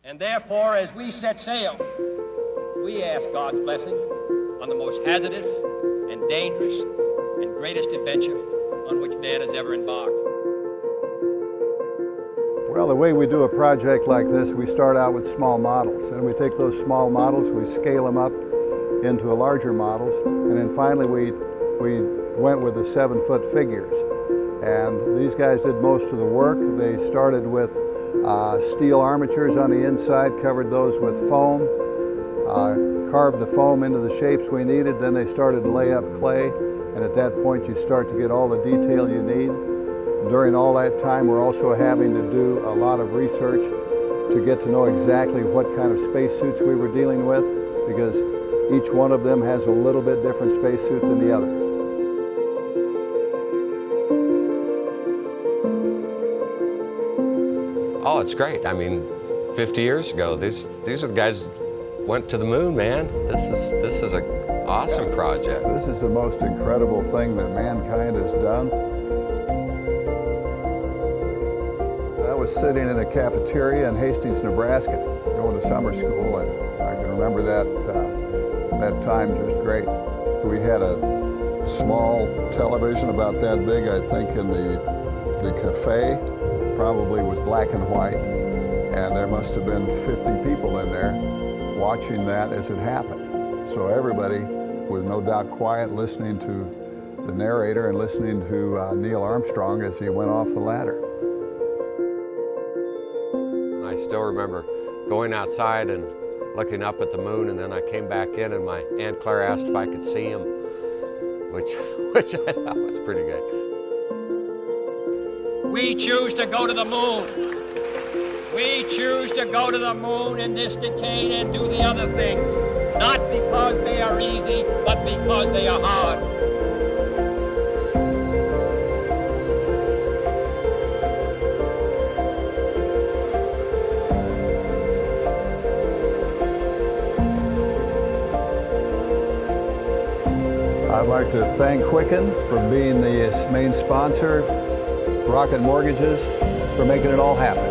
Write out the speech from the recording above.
And therefore, as we set sail, we ask God's blessing on the most hazardous and dangerous and greatest adventure on which man has ever embarked. Well, the way we do a project like this, we start out with small models, and we take those small models, we scale them up into larger models, and then finally we went with the 7-foot figures. And these guys did most of the work. They started with steel armatures on the inside, covered those with foam, carved the foam into the shapes we needed, then they started to lay up clay, and at that point you start to get all the detail you need. During all that time, we're also having to do a lot of research to get to know exactly what kind of spacesuits we were dealing with, because each one of them has a little bit different spacesuit than the other. Oh, it's great. I mean, 50 years ago, these are the guys who went to the moon, man. This is an awesome project. This is the most incredible thing that mankind has done. I was sitting in a cafeteria in Hastings, Nebraska, going to summer school, and I can remember that time just great. We had a small television about that big, I think, in the cafe. Probably was black and white, and there must have been 50 people in there watching that as it happened. So everybody was no doubt quiet, listening to the narrator and listening to Neil Armstrong as he went off the ladder. I still remember going outside and looking up at the moon, and then I came back in and my Aunt Claire asked if I could see him, which I thought was pretty good. We choose to go to the moon. We choose to go to the moon in this decade and do the other things, not because they are easy, but because they are hard. I'd like to thank Quicken for being the main sponsor, Rocket Mortgages for making it all happen.